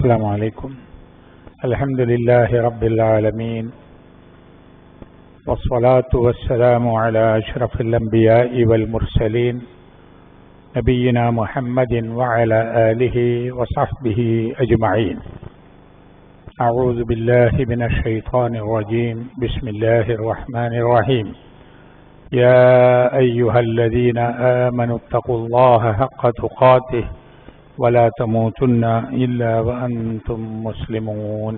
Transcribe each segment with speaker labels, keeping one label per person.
Speaker 1: السلام عليكم. الحمد لله رب العالمين، والصلاة والسلام على أشرف الأنبياء والمرسلين نبينا محمد وعلى آله وصحبه أجمعين. أعوذ بالله من الشيطان الرجيم. بسم الله الرحمن الرحيم. يا أيها الذين آمنوا اتقوا الله حق تقاته ولا تموتن إلا وأنتم مسلمون.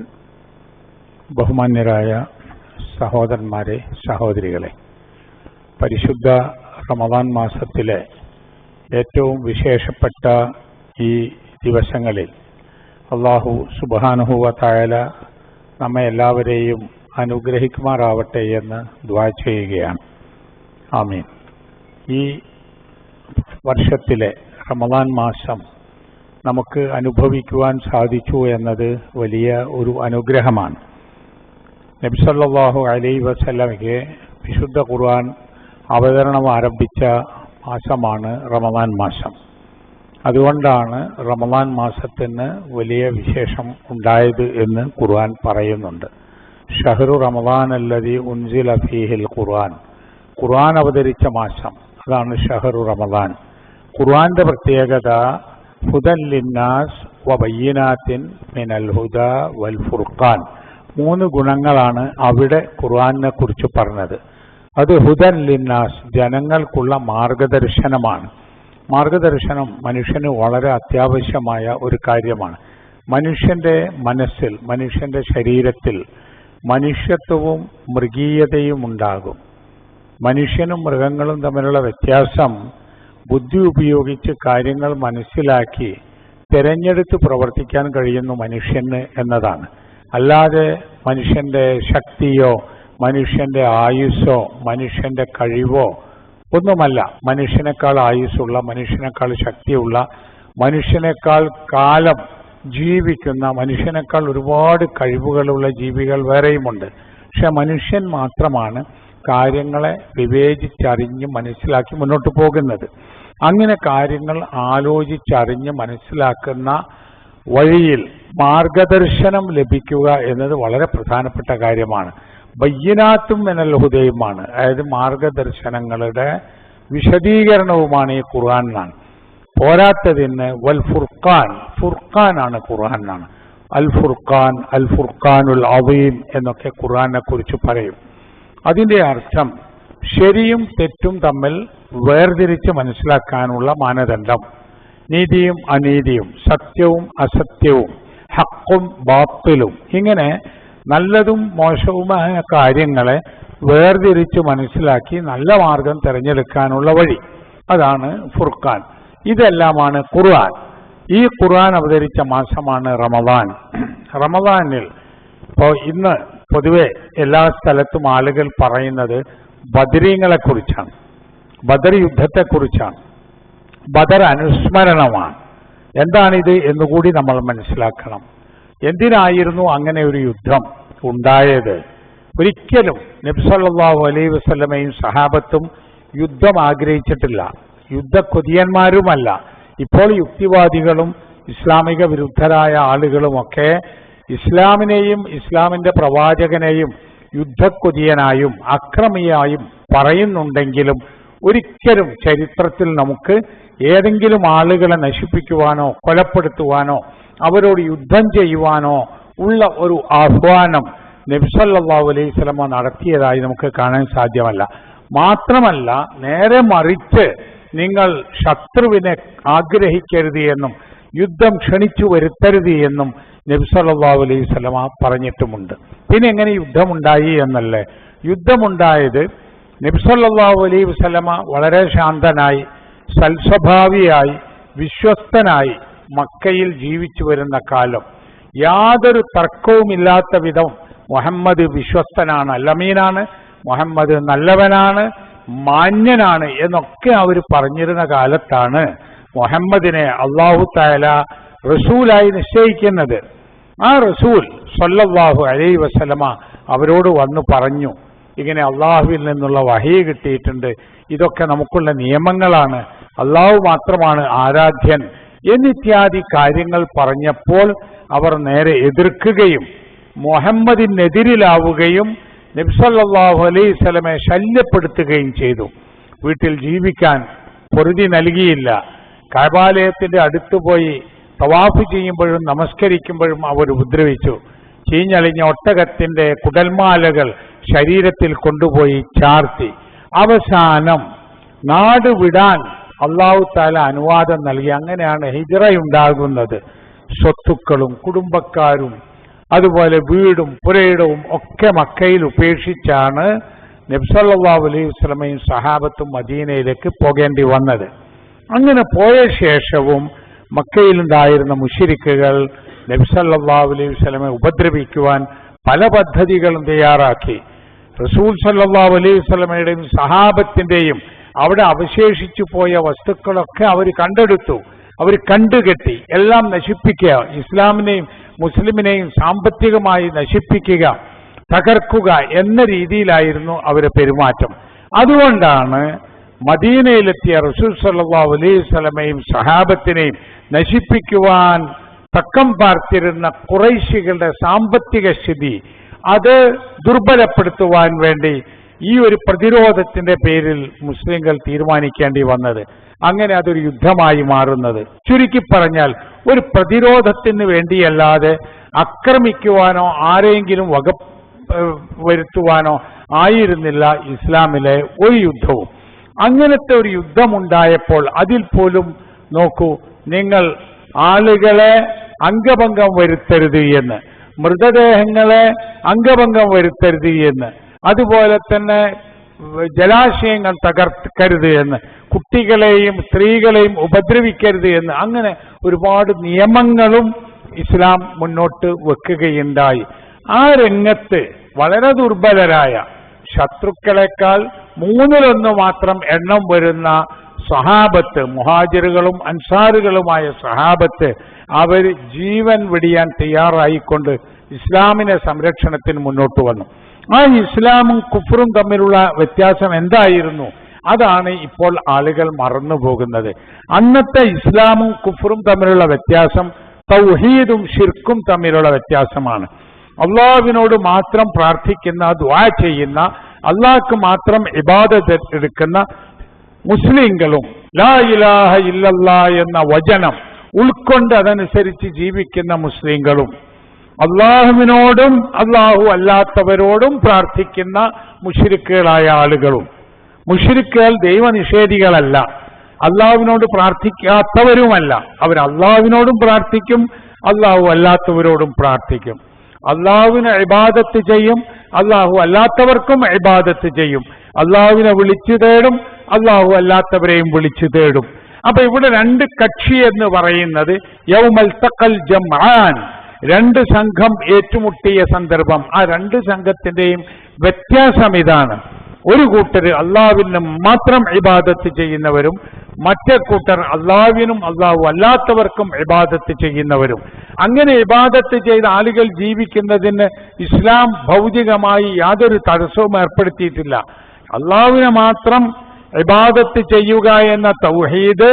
Speaker 1: ബഹുമാന്യരായ സഹോദരന്മാരെ, സഹോദരികളെ, പരിശുദ്ധ റമദാൻ മാസത്തിലെ ഏറ്റവും വിശേഷപ്പെട്ട ഈ ദിവസങ്ങളിൽ അല്ലാഹു സുബ്ഹാനഹു വ തആല നമ്മെ എല്ലാവരെയും അനുഗ്രഹിക്കുമാറാവട്ടെ എന്ന് ദുആ ചെയ്യുകയാണ്. ആമീൻ. ഈ വർഷത്തിലെ റമദാൻ മാസം നമുക്ക് അനുഭവിക്കുവാൻ സാധിച്ചു എന്നത് വലിയ ഒരു അനുഗ്രഹമാണ്. നബി സല്ലല്ലാഹു അലൈഹി വസല്ലമയ്ക്ക് വിശുദ്ധ ഖുർആൻ അവതരണം ആരംഭിച്ച മാസമാണ് റമദാൻ മാസം. അതുകൊണ്ടാണ് റമദാൻ മാസത്തിന് വലിയ വിശേഷം ഉണ്ടായത് എന്ന് ഖുർആൻ പറയുന്നുണ്ട്. ഷഹ്റു റമദാൻ അല്ലദീ ഉൻസില ഫീഹിൽ ഖുർആൻ. ഖുർആൻ അവതരിച്ച മാസം, അതാണ് ഷഹ്റു റമദാൻ. ഖുർആന്റെ പ്രത്യേകത ഹുദൻ ലിന്നാസ് വബയ്യിനാത്തിൻ മിനൽ ഹുദാ വൽ ഫുർഖാൻ. 3 ഗുണങ്ങളാണ് അവിടെ ഖുർആനെ കുറിച്ച് പറഞ്ഞത്. അത് ഹുദൻ ലിന്നാസ്, ജനങ്ങൾക്കുള്ള മാർഗദർശനമാണ്. മാർഗദർശനം മനുഷ്യന് വളരെ അത്യാവശ്യമായ ഒരു കാര്യമാണ്. മനുഷ്യന്റെ മനസ്സിൽ, മനുഷ്യന്റെ ശരീരത്തിൽ മനുഷ്യത്വവും മൃഗീയതയും ഉണ്ടാകും. മനുഷ്യനും മൃഗങ്ങളും തമ്മിലുള്ള വ്യത്യാസം ബുദ്ധി ഉപയോഗിച്ച് കാര്യങ്ങൾ മനസ്സിലാക്കി തിരഞ്ഞെടുത്ത് പ്രവർത്തിക്കാൻ കഴിയുന്നു മനുഷ്യന് എന്നതാണ്. അല്ലാതെ മനുഷ്യന്റെ ശക്തിയോ മനുഷ്യന്റെ ആയുസ്സോ മനുഷ്യന്റെ കഴിവോ ഒന്നുമല്ല. മനുഷ്യനേക്കാൾ ആയുസ്സുള്ള, മനുഷ്യനേക്കാൾ ശക്തിയുള്ള, മനുഷ്യനേക്കാൾ കാലം ജീവിക്കുന്ന, മനുഷ്യനേക്കാൾ ഒരുപാട് കഴിവുകളുള്ള ജീവികൾ വേറെയുമുണ്ട്. പക്ഷെ മനുഷ്യൻ മാത്രമാണ് കാര്യങ്ങളെ വിവേചിച്ചറിഞ്ഞ് മനസ്സിലാക്കി മുന്നോട്ട് പോകുന്നത്. അങ്ങനെ കാര്യങ്ങൾ ആലോചിച്ചറിഞ്ഞ് മനസ്സിലാക്കുന്ന വഴിയിൽ മാർഗദർശനം ലഭിക്കുക എന്നത് വളരെ പ്രധാനപ്പെട്ട കാര്യമാണ്. ബയ്യിനാത്തും മിനൽ ഹുദയുമാണ്, അതായത് മാർഗദർശനങ്ങളുടെ വിശദീകരണവുമാണ് ഈ ഖുർആൻ എന്നാണ്. പോരാത്തതിന് വൽ ഫുർഖാൻ, ഫുർഖാനാണ് ഖുർആൻ എന്നാണ്. അൽ ഫുർഖാൻ, അൽ ഫുർഖാനുൽ അദീം എന്നൊക്കെ ഖുർആനെ കുറിച്ച് പറയും. അതിന്റെ അർത്ഥം ശരിയും തെറ്റും തമ്മിൽ വേർതിരിച്ച് മനസ്സിലാക്കാനുള്ള മാനദണ്ഡം, നീതിയും അനീതിയും, സത്യവും അസത്യവും, ഹക്കും ബാത്തിലും, ഇങ്ങനെ നല്ലതും മോശവുമായ കാര്യങ്ങളെ വേർതിരിച്ച് മനസ്സിലാക്കി നല്ല മാർഗം തിരഞ്ഞെടുക്കാനുള്ള വഴി, അതാണ് ഫുർഖാൻ. ഇതെല്ലാമാണ് ഖുർആൻ. ഈ ഖുർആൻ അവതരിച്ച മാസമാണ് റമദാൻ. റമദാനിൽ ഇപ്പോൾ ഇന്ന് പൊതുവെ എല്ലാ സ്ഥലത്തും ആളുകൾ പറയുന്നത് ബദരീങ്ങളെ കുറിച്ചാണ്, ബദർ യുദ്ധത്തെക്കുറിച്ചാണ്. ബദർ അനുസ്മരണമാണ്. എന്താണിത് എന്നുകൂടി നമ്മൾ മനസ്സിലാക്കണം. എന്തിനായിരുന്നു അങ്ങനെ ഒരു യുദ്ധം ഉണ്ടായത്? ഒരിക്കലും നബി സല്ലല്ലാഹു അലൈഹി വസല്ലമയും സഹാബത്തും യുദ്ധം ആഗ്രഹിച്ചിട്ടില്ല, യുദ്ധക്കൊതിയന്മാരുമല്ല. ഇപ്പോൾ യുക്തിവാദികളും ഇസ്ലാമിക വിരുദ്ധരായ ആളുകളുമൊക്കെ ഇസ്ലാമിനെയും ഇസ്ലാമിന്റെ പ്രവാചകനെയും യുദ്ധക്കൊതിയനായും അക്രമിയായും പറയുന്നുണ്ടെങ്കിലും ഒരിക്കലും ചരിത്രത്തിൽ നമുക്ക് ഏതെങ്കിലും ആളുകളെ നശിപ്പിക്കുവാനോ കൊലപ്പെടുത്തുവാനോ അവരോട് യുദ്ധം ചെയ്യുവാനോ ഉള്ള ഒരു ആഹ്വാനം നബി സല്ലല്ലാഹു അലൈഹി വസല്ലമ നടത്തിയതായി നമുക്ക് കാണാൻ സാധ്യമല്ല. മാത്രമല്ല, നേരെ മറിച്ച് നിങ്ങൾ ശത്രുവിനെ ആഗ്രഹിക്കരുത് എന്നും യുദ്ധം ക്ഷണിച്ചു വരുത്തരുത് എന്നും നബി സല്ലല്ലാഹു അലൈഹി വസല്ലമ പറഞ്ഞിട്ടുമുണ്ട്. പിന്നെ എങ്ങനെ യുദ്ധമുണ്ടായി എന്നല്ലേ? യുദ്ധമുണ്ടായത് നബി സല്ലല്ലാഹു അലൈഹി വസല്ലമ വളരെ ശാന്തനായി, സൽസ്വഭാവിയായി, വിശ്വസ്തനായി മക്കയിൽ ജീവിച്ചു വരുന്ന കാലം. യാതൊരു തർക്കവുമില്ലാത്ത വിധം മുഹമ്മദ് വിശ്വസ്തനാണ്, അല്ലമീനാണ്, മുഹമ്മദ് നല്ലവനാണ്, മാന്യനാണ് എന്നൊക്കെ അവർ പറഞ്ഞിരുന്ന കാലത്താണ് മുഹമ്മദിനെ അല്ലാഹു തആല റസൂലായി നിശ്ചയിക്കുന്നത്. ആ റസൂൽ സല്ലല്ലാഹു അലൈഹി വസല്ലമ അവരോട് വന്നു പറഞ്ഞു, ഇങ്ങനെ അള്ളാഹുവിൽ നിന്നുള്ള വഹി കിട്ടിയിട്ടുണ്ട്, ഇതൊക്കെ നമുക്കുള്ള നിയമങ്ങളാണ്, അള്ളാഹു മാത്രമാണ് ആരാധ്യൻ എന്നിത്യാദി കാര്യങ്ങൾ പറഞ്ഞപ്പോൾ അവർ നേരെ എതിർക്കുകയും മുഹമ്മദിനെതിരിലാവുകയും നബി സല്ലല്ലാഹു അലൈഹി വസല്ലമയെ ശല്യപ്പെടുത്തുകയും ചെയ്തു. വീട്ടിൽ ജീവിക്കാൻ പൊറുതി നൽകിയില്ല. കഅബാലയത്തിന്റെ അടുത്ത് പോയി തവാഫ് ചെയ്യുമ്പോഴും നമസ്കരിക്കുമ്പോഴും അവർ ഉപദ്രവിച്ചു. ചീഞ്ഞളിഞ്ഞ ഒട്ടകത്തിന്റെ കുടൽമാലകൾ ശരീരത്തിൽ കൊണ്ടുപോയി ചാർത്തി. അവസാനം നാട് വിടാൻ അല്ലാഹു തആല അനുവാദം നൽകി. അങ്ങനെയാണ് ഹിജ്റയുണ്ടാകുന്നത്. സ്വത്തുക്കളും കുടുംബക്കാരും അതുപോലെ വീടും പുരയിടവും ഒക്കെ മക്കയിൽ ഉപേക്ഷിച്ചാണ് നബി സല്ലല്ലാഹു അലൈഹി വസല്ലമയും സഹാബത്തും മദീനയിലേക്ക് പോകേണ്ടി വന്നത്. അങ്ങനെ പോയ ശേഷവും മക്കയിലുണ്ടായിരുന്ന മുശ്രിക്കുകൾ നബി സല്ലല്ലാഹു അലൈഹി വസല്ലമയെ ഉപദ്രവിക്കുവാൻ പല പദ്ധതികളും തയ്യാറാക്കി. റസൂൽ സല്ലല്ലാഹു അലൈഹി വസല്ലമയുടെയും സഹാബത്തിന്റെയും അവിടെ അവശേഷിച്ചു പോയ വസ്തുക്കളൊക്കെ അവർ കണ്ടെടുത്തു, അവർ കണ്ടുകെട്ടി, എല്ലാം നശിപ്പിക്കുക, ഇസ്ലാമിനെയും മുസ്ലിമിനെയും സാമ്പത്തികമായി നശിപ്പിക്കുക, തകർക്കുക എന്ന രീതിയിലായിരുന്നു അവരുടെ പെരുമാറ്റം. അതുകൊണ്ടാണ് മദീനയിലെത്തിയ റസൂൽ സല്ലല്ലാഹു അലൈഹി വസല്ലമയും സഹാബത്തിനെയും നശിപ്പിക്കുവാൻ തക്കം പാർത്തിരുന്ന ഖുറൈശികളുടെ സാമ്പത്തിക സ്ഥിതി അത് ദുർബലപ്പെടുത്തുവാൻ വേണ്ടി ഈ ഒരു പ്രതിരോധത്തിന്റെ പേരിൽ മുസ്ലിങ്ങൾ തീരുമാനിക്കേണ്ടി വന്നത്. അങ്ങനെ അതൊരു യുദ്ധമായി മാറുന്നത്. ചുരുക്കി പറഞ്ഞാൽ ഒരു പ്രതിരോധത്തിന് വേണ്ടിയല്ലാതെ ആക്രമിക്കുവാനോ ആരെങ്കിലും വരുത്തുവാനോ ആയിരുന്നില്ല ഇസ്ലാമിലെ ഒരു യുദ്ധവും. അങ്ങനത്തെ ഒരു യുദ്ധമുണ്ടായപ്പോൾ അതിൽ പോലും നോക്കൂ, നിങ്ങൾ ആളുകളെ അംഗഭംഗം വരുത്തരുത് എന്ന്, മൃതദേഹങ്ങളെ അംഗഭംഗം വരുത്തരുത് എന്ന്, അതുപോലെ തന്നെ ജലാശയങ്ങൾ തകർക്കരുത് എന്ന്, കുട്ടികളെയും സ്ത്രീകളെയും ഉപദ്രവിക്കരുത് എന്ന്, അങ്ങനെ ഒരുപാട് നിയമങ്ങളും ഇസ്ലാം മുന്നോട്ട് വെക്കുകയുണ്ടായി. ആ രംഗത്ത് വളരെ ദുർബലരായ ശത്രുക്കളെക്കാൾ 1/3 മാത്രം എണ്ണം വരുന്ന സഹാബത്ത്, മുഹാജിറുകളും അൻസാറുകളുമായ സഹാബത്ത്, അവർ ജീവൻ വെടിയാൻ തയ്യാറായിക്കൊണ്ട് ഇസ്ലാമിന്റെ സംരക്ഷണത്തിന് മുന്നോട്ട് വന്നു. ആ ഇസ്ലാമും കുഫറും തമ്മിലുള്ള വ്യത്യാസം എന്തായിരുന്നു? അതാണ് ഇപ്പോൾ ആളുകൾ മറന്നുപോകുന്നത്. അന്നത്തെ ഇസ്ലാമും കുഫറും തമ്മിലുള്ള വ്യത്യാസം തൗഹീദും ശിർക്കും തമ്മിലുള്ള വ്യത്യാസമാണ്. അള്ളാഹുവിനോട് മാത്രം പ്രാർത്ഥിക്കുന്ന, ദുആ ചെയ്യുന്ന, അള്ളാഹ്ക്ക് മാത്രം ഇബാദത്ത് എടുക്കുന്ന മുസ്ലിങ്ങളും ലാ ഇലാഹ ഇല്ലല്ലാഹ് എന്ന വചനം ഉൾക്കൊണ്ട് അതനുസരിച്ച് ജീവിക്കുന്ന മുസ്ലിങ്ങളും അള്ളാഹുവിനോടും അള്ളാഹു അല്ലാത്തവരോടും പ്രാർത്ഥിക്കുന്ന മുശ്രിക്കുകളായ ആളുകളും. മുശ്രിക്കുകൾ ദൈവനിഷേധികളല്ല, അള്ളാഹുവിനോട് പ്രാർത്ഥിക്കാത്തവരുമല്ല. അവർ അള്ളാഹുവിനോടും പ്രാർത്ഥിക്കും, അള്ളാഹു അല്ലാത്തവരോടും പ്രാർത്ഥിക്കും. അള്ളാഹുവിനെ ഇബാദത്ത് ചെയ്യും, അള്ളാഹു അല്ലാത്തവർക്കും ഇബാദത്ത് ചെയ്യും. അള്ളാഹുവിനെ വിളിച്ചു തേടും, അള്ളാഹു അല്ലാത്തവരെയും വിളിച്ചു തേടും. അപ്പൊ ഇവിടെ രണ്ട് കക്ഷി എന്ന് പറയുന്നത് യൗമൽ തഖൽ ജംആൻ, രണ്ട് സംഘം ഏറ്റുമുട്ടിയ സന്ദർഭം. ആ രണ്ട് സംഘത്തിന്റെയും വ്യത്യാസം ഇതാണ്. ഒരു കൂട്ടർ അള്ളാഹുവിന് മാത്രം ഇബാദത്ത് ചെയ്യുന്നവരും മറ്റേ കൂട്ടർ അള്ളാഹുവിനും അള്ളാഹു അല്ലാത്തവർക്കും ഇബാദത്ത് ചെയ്യുന്നവരും. അങ്ങനെ ഇബാദത്ത് ചെയ്ത ആളുകൾ ജീവിക്കുന്നതിന് ഇസ്ലാം ഭൗതികമായി യാതൊരു തടസ്സവും ഏർപ്പെടുത്തിയിട്ടില്ല. അള്ളാഹുവിനെ മാത്രം ഇബാദത്ത് ചെയ്യുക എന്ന തൗഹീദ്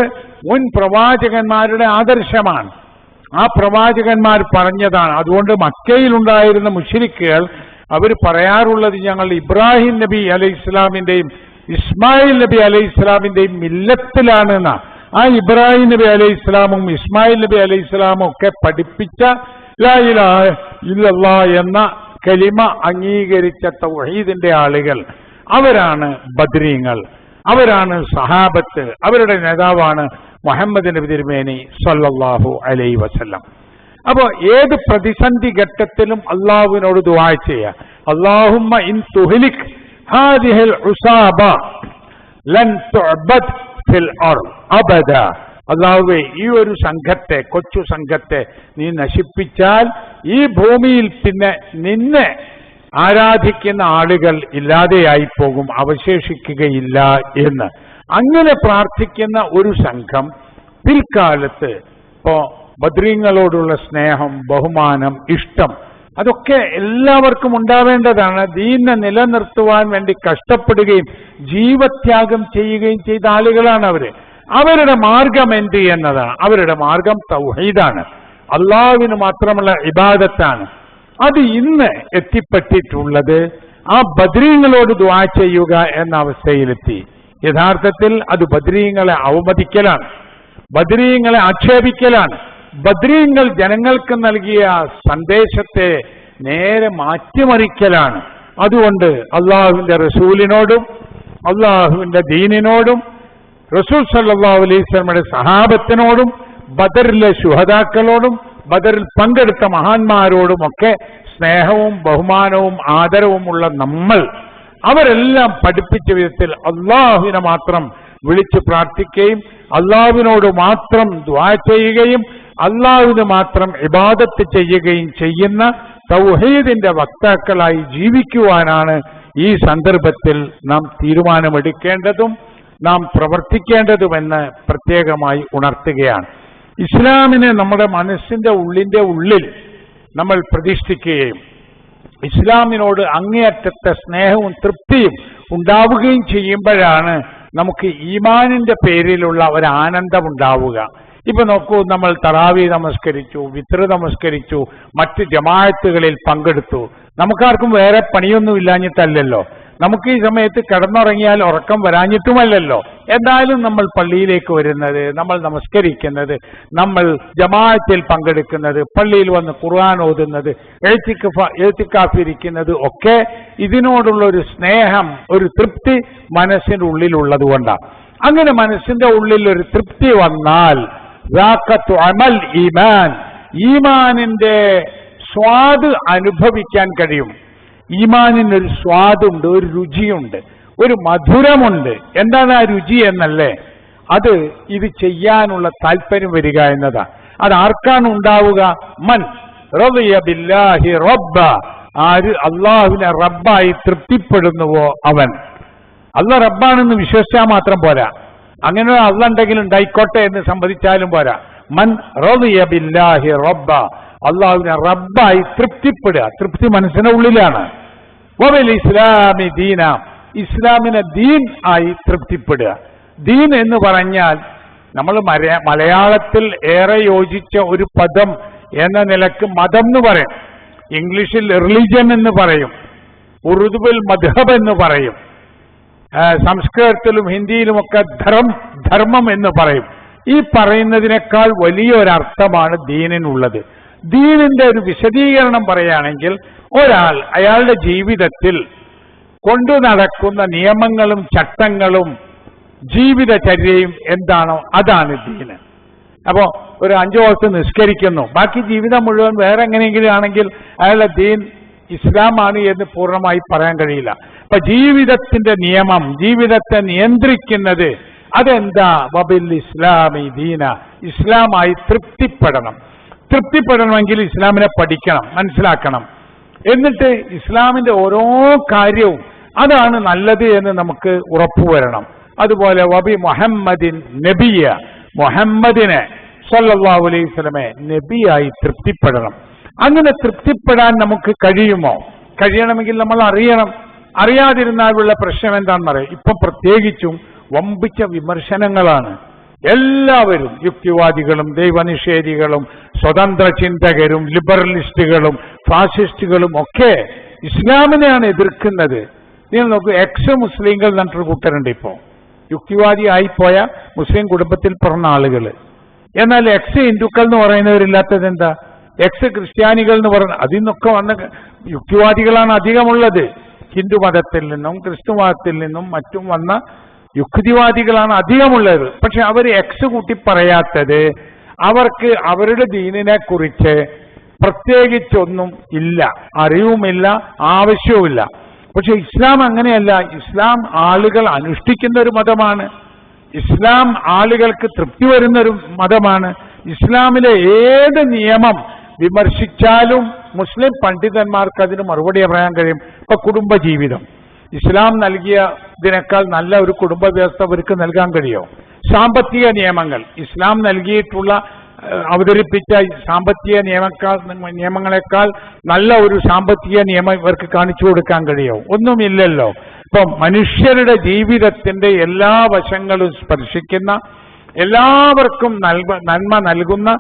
Speaker 1: മുൻ പ്രവാചകന്മാരുടെ ആദർശമാണ്. ആ പ്രവാചകന്മാർ പറഞ്ഞതാണ്. അതുകൊണ്ട് മക്കയിലുണ്ടായിരുന്ന മുശ്രിക്കുകൾ അവർ പറയാറുള്ളത്, ഞങ്ങൾ ഇബ്രാഹിം നബി അലൈഹി ഇസ്ലാമിന്റെയും ഇസ്മായിൽ നബി അലൈഹി ഇസ്ലാമിന്റെയും മില്ലത്തിലാണ് എന്നാ. ആ ഇബ്രാഹിം നബി അലൈഹി ഇസ്ലാമും ഇസ്മായിൽ നബി അലൈഹി ഇസ്ലാമും ഒക്കെ പഠിപ്പിച്ച ലാ ഇലാഹ ഇല്ലല്ലാഹ് എന്ന കലിമ അംഗീകരിച്ച തൗഹീദിന്റെ ആളുകൾ അവരാണ് ബദ്രീങ്ങൾ, അവരാണ് സഹാബത്ത്. അവരുടെ നേതാവാണ് മുഹമ്മദ് നബി തിരുമേനി സല്ലല്ലാഹു അലൈഹി വസല്ലം. അപ്പോ ഏത് പ്രതിസന്ധി ഘട്ടത്തിലും അള്ളാഹുവിനോട് ദുആ ചെയ്യുക. അല്ലാഹുമ്മ ഇൻ തുഹ്ലിക് ഹാദിഹിൽ ഉസാബ ലൻ തുഅബദ് ഫിൽ അർദ് അബദ. അല്ലാഹുവേ, ഈ ഒരു സംഘത്തെ, കൊച്ചു സംഘത്തെ നീ നശിപ്പിച്ചാൽ ഈ ഭൂമിയിൽ പിന്നെ നിന്നെ ആരാധിക്കുന്ന ആളുകൾ ഇല്ലാതെയായി പോകും, അവശേഷിക്കുകയില്ല എന്ന്. അങ്ങനെ പ്രാർത്ഥിക്കുന്ന ഒരു സംഘം പിൽക്കാലത്ത് ഇപ്പോ ബദ്രീങ്ങളോടുള്ള സ്നേഹം, ബഹുമാനം, ഇഷ്ടം അതൊക്കെ എല്ലാവർക്കും ഉണ്ടാവേണ്ടതാണ്. ദീനിനെ നിലനിർത്തുവാൻ വേണ്ടി കഷ്ടപ്പെടുകയും ജീവത്യാഗം ചെയ്യുകയും ചെയ്ത ആളുകളാണ് അവര്. അവരുടെ മാർഗം എന്ത് എന്നതാണ്. അവരുടെ മാർഗം തൗഹീദാണ്, അള്ളാഹുവിന് മാത്രമുള്ള ഇബാദത്താണ്. അത് ഇന്ന് എത്തിപ്പെട്ടിട്ടുള്ളത് ആ ബദ്രീങ്ങളോട് ദുആ ചെയ്യുക എന്ന അവസ്ഥയിലെത്തി. യഥാർത്ഥത്തിൽ അത് ബദ്രീങ്ങളെ അവമതിക്കലാണ്, ബദ്രീങ്ങളെ ആക്ഷേപിക്കലാണ്. ബദ്രീങ്ങൾ ജനങ്ങൾക്ക് നൽകിയ സന്ദേശത്തെ നേരെ മാറ്റിമറിക്കലാണ്. അതുകൊണ്ട് അള്ളാഹുവിന്റെ റസൂലിനോടും അള്ളാഹുവിന്റെ ദീനിനോടും റസൂൽ സല്ലല്ലാഹു അലൈഹി വസല്ലമയുടെ സഹാബത്തിനോടും ബദറിലെ ശുഹദാക്കളോടും ബദറിൽ പങ്കെടുത്ത മഹാന്മാരോടുമൊക്കെ സ്നേഹവും ബഹുമാനവും ആദരവുമുള്ള നമ്മൾ അവരെല്ലാം പഠിപ്പിച്ച വിധത്തിൽ അള്ളാഹുവിനെ മാത്രം വിളിച്ചു പ്രാർത്ഥിക്കുകയും അള്ളാഹുവിനോട് മാത്രം ദുആ ചെയ്യുകയും അള്ളാഹുവിന് മാത്രം ഇബാദത്ത് ചെയ്യുകയും ചെയ്യുന്ന തൗഹീദിന്റെ വക്താക്കളായി ജീവിക്കുവാനാണ് ഈ സന്ദർഭത്തിൽ നാം തീരുമാനമെടുക്കേണ്ടതും നാം പ്രവർത്തിക്കേണ്ടതുമെന്ന് പ്രത്യേകമായി ഉണർത്തുകയാണ്. ഇസ്ലാമിനെ നമ്മുടെ മനസ്സിന്റെ ഉള്ളിൽ നമ്മൾ പ്രതിഷ്ഠിക്കുകയും ഇസ്ലാമിനോട് അങ്ങേയറ്റത്തെ സ്നേഹവും തൃപ്തിയും ഉണ്ടാവുകയും ചെയ്യുമ്പോഴാണ് നമുക്ക് ഈമാനിന്റെ പേരിലുള്ള ഒരു ആനന്ദം ഉണ്ടാവുക. ഇപ്പൊ നോക്കൂ, നമ്മൾ തറാവി നമസ്കരിച്ചു, വിത്ർ നമസ്കരിച്ചു, മറ്റ് ജമാഅത്തുകളിൽ പങ്കെടുത്തു. നമുക്കാർക്കും വേറെ പണിയൊന്നും ഇല്ലാഞ്ഞിട്ടല്ലല്ലോ, നമുക്ക് ഈ സമയത്ത് കിടന്നുറങ്ങിയാൽ ഉറക്കം വരാഞ്ഞിട്ടുമല്ലല്ലോ. എന്തായാലും നമ്മൾ പള്ളിയിലേക്ക് വരുന്നത്, നമ്മൾ നമസ്കരിക്കുന്നത്, നമ്മൾ ജമാഅത്തിൽ പങ്കെടുക്കുന്നത്, പള്ളിയിൽ വന്ന് ഖുർആൻ ഓതുന്നത്, എഴുത്തിക്കാഫിരിക്കുന്നത് ഒക്കെ ഇതിനോടുള്ള ഒരു സ്നേഹം, ഒരു തൃപ്തി മനസ്സിന്റെ ഉള്ളിലുള്ളത് കൊണ്ടാണ്. അങ്ങനെ മനസ്സിന്റെ ഉള്ളിൽ ഒരു തൃപ്തി വന്നാൽ അമൽ ഈമാൻ, ഈമാനിന്റെ സ്വാദ് അനുഭവിക്കാൻ കഴിയും. ഈമാനിനൊരു സ്വാദുണ്ട്, ഒരു രുചിയുണ്ട്, ഒരു മധുരമുണ്ട്. എന്താണ് ആ രുചി എന്നല്ലേ? അത് ഇത് ചെയ്യാനുള്ള താല്പര്യം വരിക എന്നതാണ്. അത് ആർക്കാണ് ഉണ്ടാവുക? മൻ റളിയ ബില്ലാഹി റബ്ബ, ആര് അള്ളാഹുവിനെ റബ്ബായി തൃപ്തിപ്പെടുന്നുവോ അവൻ. അള്ളാഹ് റബ്ബാണെന്ന് വിശ്വസിച്ചാൽ മാത്രം പോരാ, അങ്ങനെ അള്ളാഹ് ഉണ്ടെങ്കിൽ ഉണ്ടായിക്കോട്ടെ എന്ന് സമ്മതിച്ചാലും പോരാ. മൻ റളിയ ബില്ലാഹി റബ്ബ, അള്ളാഹുവിനെ റബ്ബായി തൃപ്തിപ്പെടുക. തൃപ്തി മനസ്സിന്റെ ഉള്ളിലാണ്. വബിൽ ഇസ്ലാമി ദീന, ഇസ്ലാമിനെ ദീൻ ആയി തൃപ്തിപ്പെടുക. ദീൻ എന്ന് പറഞ്ഞാൽ നമ്മൾ മലയാളത്തിൽ ഏറെ യോജിച്ച ഒരു പദം എന്ന നിലക്ക് മതം എന്ന് പറയും, ഇംഗ്ലീഷിൽ റിലിജൻ എന്ന് പറയും, ഉറുദുവിൽ മദ്ഹബ് എന്ന് പറയും, സംസ്കൃതത്തിലും ഹിന്ദിയിലുമൊക്കെ ധർമ്മം എന്ന് പറയും. ഈ പറയുന്നതിനേക്കാൾ വലിയൊരർത്ഥമാണ് ദീനിനുള്ളത്. ദീനിന്റെ ഒരു വിശദീകരണം പറയുകയാണെങ്കിൽ, ഒരാൾ അയാളുടെ ജീവിതത്തിൽ കൊണ്ടു നടക്കുന്ന നിയമങ്ങളും ചട്ടങ്ങളും ജീവിതചര്യയും എന്താണോ അതാണ് ദീന്. അപ്പോ ഒരു 5 വക്ത് നിസ്കരിക്കുന്നു, ബാക്കി ജീവിതം മുഴുവൻ വേറെ എങ്ങനെയെങ്കിലും ആണെങ്കിൽ അയാളുടെ ദീൻ ഇസ്ലാമാണ് എന്ന് പൂർണ്ണമായി പറയാൻ കഴിയില്ല. അപ്പൊ ജീവിതത്തിന്റെ നിയമം, ജീവിതത്തെ നിയന്ത്രിക്കുന്നത് അതെന്താ? വബിൽ ഇസ്ലാമി ദീന, ഇസ്ലാമായി തൃപ്തിപ്പെടണം. തൃപ്തിപ്പെടണമെങ്കിൽ ഇസ്ലാമിനെ പഠിക്കണം, മനസ്സിലാക്കണം. എന്നിട്ട് ഇസ്ലാമിന്റെ ഓരോ കാര്യവും അതാണ് നല്ലത് എന്ന് നമുക്ക് ഉറപ്പുവരണം. അതുപോലെ വബി മുഹമ്മദിൻ നബിയ, മുഹമ്മദിനെ സല്ലല്ലാഹു അലൈഹി വസല്ലമയെ നബിയായി തൃപ്തിപ്പെടണം. അങ്ങനെ തൃപ്തിപ്പെടാൻ നമുക്ക് കഴിയുമോ? കഴിയണമെങ്കിൽ നമ്മൾ അറിയണം. അറിയാതിരുന്നാലുള്ള പ്രശ്നം എന്താണെന്ന് അറിയാം. ഇപ്പം പ്രത്യേകിച്ചും വമ്പിച്ച വിമർശനങ്ങളാണ്. എല്ലാവരും യുക്തിവാദികളും ദൈവനിഷേധികളും സ്വതന്ത്ര ചിന്തകരും ലിബറലിസ്റ്റുകളും ഫാസിസ്റ്റുകളും ഒക്കെ ഇസ്ലാമിനെയാണ് എതിർക്കുന്നത്. നിങ്ങൾ നോക്കൂ, എക്സ് മുസ്ലിങ്ങൾ എന്നിട്ടൊരു കൂട്ടരുണ്ട്. ഇപ്പോൾ യുക്തിവാദി ആയിപ്പോയ മുസ്ലിം കുടുംബത്തിൽ പിറന്ന ആളുകൾ. എന്നാൽ എക്സ് ഹിന്ദുക്കൾ എന്ന് പറയുന്നവരില്ലാത്തത് എന്താ? എക്സ് ക്രിസ്ത്യാനികൾ എന്ന് പറയുന്ന അതിൽ നിന്നൊക്കെ വന്ന യുക്തിവാദികളാണ് അധികമുള്ളത്. ഹിന്ദു മതത്തിൽ നിന്നും ക്രിസ്തു മതത്തിൽ നിന്നും മറ്റും വന്ന യുക്തിവാദികളാണ് അധികമുള്ളത്. പക്ഷെ അവർ എക്സ് കൂട്ടി പറയാത്തത് അവർക്ക് അവരുടെ ദീനിനെ കുറിച്ച് പ്രത്യേകിച്ചൊന്നും ഇല്ല, അറിവുമില്ല, ആവശ്യവുമില്ല. പക്ഷെ ഇസ്ലാം അങ്ങനെയല്ല. ഇസ്ലാം ആളുകൾ അനുഷ്ഠിക്കുന്ന ഒരു മതമാണ്. ഇസ്ലാം ആളുകൾക്ക് തൃപ്തി വരുന്ന ഒരു മതമാണ്. ഇസ്ലാമിലെ ഏത് നിയമം വിമർശിച്ചാലും മുസ്ലിം പണ്ഡിതന്മാർക്ക് അതിന് മറുപടി പറയാൻ കഴിയും. ഇപ്പൊ കുടുംബജീവിതം, ഇസ്ലാം നൽകിയതിനേക്കാൾ നല്ല ഒരു കുടുംബ വ്യവസ്ഥ അവർക്ക് നൽകാൻ കഴിയുമോ? സാമ്പത്തിക നിയമങ്ങൾ, ഇസ്ലാം നൽകിയിട്ടുള്ള അവതരിപ്പിച്ച സാമ്പത്തിക നിയമങ്ങളെക്കാൾ നല്ല ഒരു സാമ്പത്തിക നിയമം ഇവർക്ക് കാണിച്ചു കൊടുക്കാൻ കഴിയുമോ? ഒന്നുമില്ലല്ലോ. ഇപ്പം മനുഷ്യരുടെ ജീവിതത്തിന്റെ എല്ലാ വശങ്ങളും സ്പർശിക്കുന്ന, എല്ലാവർക്കും നന്മ നൽകുന്ന,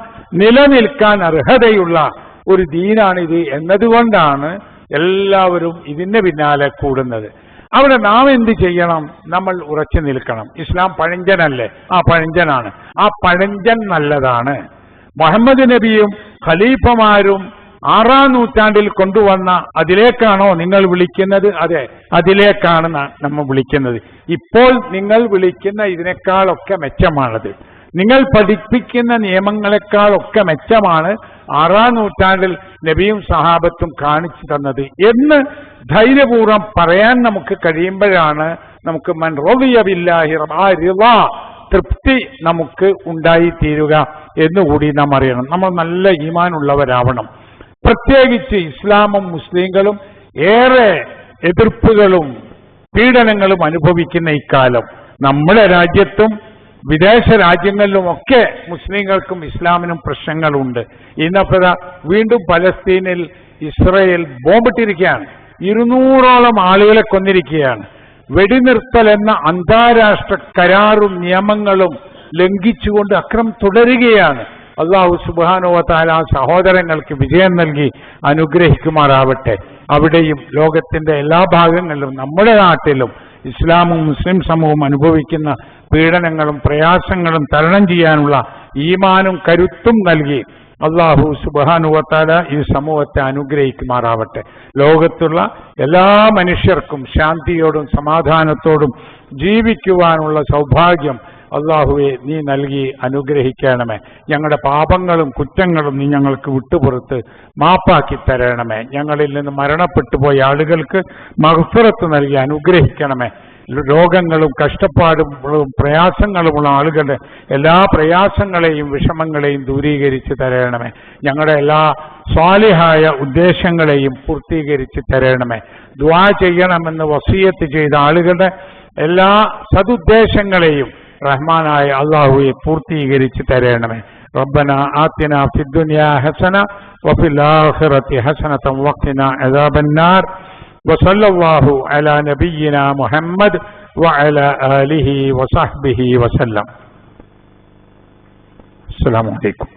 Speaker 1: നിലനിൽക്കാൻ അർഹതയുള്ള ഒരു ദീനാണിത് എന്നതുകൊണ്ടാണ് എല്ലാവരും ഇതിന്റെ പിന്നാലെ കൂടുന്നത്. അവിടെ നാം എന്ത് ചെയ്യണം? നമ്മൾ ഉറച്ചു നിൽക്കണം. ഇസ്ലാം പഴഞ്ചനല്ലേ? ആ പഴഞ്ചനാണ്. ആ പഴഞ്ചൻ നല്ലതാണ്. മുഹമ്മദ് നബിയും ഖലീഫമാരും 6-ാം നൂറ്റാണ്ടിൽ കൊണ്ടുവന്ന അതിലേക്കാണോ നിങ്ങൾ വിളിക്കുന്നത്? അതെ, അതിലേക്കാണ് നമ്മൾ വിളിക്കുന്നത്. ഇപ്പോൾ നിങ്ങൾ വിളിക്കുന്ന ഇതിനേക്കാളൊക്കെ മെച്ചമാണത്. നിങ്ങൾ പഠിപ്പിക്കുന്ന നിയമങ്ങളെക്കാളൊക്കെ മെച്ചമാണ് 6-ാം നൂറ്റാണ്ടിൽ നബിയും സഹാബത്തും കാണിച്ചു തന്നത് എന്ന് ധൈര്യപൂർവ്വം പറയാൻ നമുക്ക് കഴിയുമ്പോഴാണ് നമുക്ക് മൻ റളിയ ബില്ലാഹി റിളാ, തൃപ്തി നമുക്ക് ഉണ്ടായിത്തീരുക എന്നുകൂടി നാം അറിയണം. നമ്മൾ നല്ല ഈമാനുള്ളവരാവണം. പ്രത്യേകിച്ച് ഇസ്ലാമും മുസ്ലിങ്ങളും ഏറെ എതിർപ്പുകളും പീഡനങ്ങളും അനുഭവിക്കുന്ന ഇക്കാലം നമ്മുടെ രാജ്യത്തും വിദേശ രാജ്യങ്ങളിലുമൊക്കെ മുസ്ലിങ്ങൾക്കും ഇസ്ലാമിനും പ്രശ്നങ്ങളുണ്ട്. ഇന്നപ്പോ വീണ്ടും പലസ്തീനിൽ ഇസ്രയേൽ ബോംബിട്ടിരിക്കുകയാണ്. 200ഓളം ആളുകളെ കൊന്നിരിക്കുകയാണ്. വെടിനിർത്തൽ എന്ന അന്താരാഷ്ട്ര കരാറും നിയമങ്ങളും ലംഘിച്ചുകൊണ്ട് അക്രമം തുടരുകയാണ്. അല്ലാഹു സുബ്ഹാനഹു വ തആല സഹോദരങ്ങൾക്ക് വിജയം നൽകി അനുഗ്രഹിക്കുമാറാവട്ടെ. അവിടെയും ലോകത്തിന്റെ എല്ലാ ഭാഗങ്ങളിലും നമ്മുടെ നാട്ടിലും ഇസ്ലാമും മുസ്ലിം സമൂഹവും അനുഭവിക്കുന്ന പീഡനങ്ങളും പ്രയാസങ്ങളും തരണം ചെയ്യാനുള്ള ഈമാനും കരുത്തും നൽകി അല്ലാഹു സുബ്ഹാനഹു വ തആല ഈ സമൂഹത്തെ അനുഗ്രഹിക്കുമാറാവട്ടെ. ലോകത്തുള്ള എല്ലാ മനുഷ്യർക്കും ശാന്തിയോടും സമാധാനത്തോടും ജീവിക്കുവാനുള്ള സൗഭാഗ്യം അല്ലാഹുവെ നീ നൽകി അനുഗ്രഹിക്കണമേ. ഞങ്ങളുടെ പാപങ്ങളും കുറ്റങ്ങളും നീ ഞങ്ങൾക്ക് വിട്ടുപുറത്ത് മാപ്പാക്കി തരണമേ. ഞങ്ങളിൽ നിന്ന് മരണപ്പെട്ടു പോയ ആളുകൾക്ക് മഗ്ഫിറത്ത് നൽകി അനുഗ്രഹിക്കണമേ. രോഗങ്ങളും കഷ്ടപ്പാടുകളും പ്രയാസങ്ങളുമുള്ള ആളുകളുടെ എല്ലാ പ്രയാസങ്ങളെയും വിഷമങ്ങളെയും ദൂരീകരിച്ച് തരണമേ. ഞങ്ങളുടെ എല്ലാ സ്വാലിഹായ ഉദ്ദേശങ്ങളെയും പൂർത്തീകരിച്ച് തരണമേ. ദുആ ചെയ്യണമെന്ന് വസിയത്ത് ചെയ്ത ആളുകളുടെ എല്ലാ സതുദ്ദേശങ്ങളെയും റഹ്മാനായ അല്ലാഹുവെ പൂർത്തീകരിച്ച് തരണമേ. റബ്ബന ആതിനാ ഫിദ്ദുനിയാ ഹസന വഫിൽ ആഖിറതി ഹസനതൻ വഖിനാ അദാബന്നാർ വസല്ലല്ലാഹു അലാ നബിയിനാ മുഹമ്മദ് വഅലാ ആലിഹി വസഹ്ബിഹി വസല്ലം. അസ്സലാമു അലൈക്കും.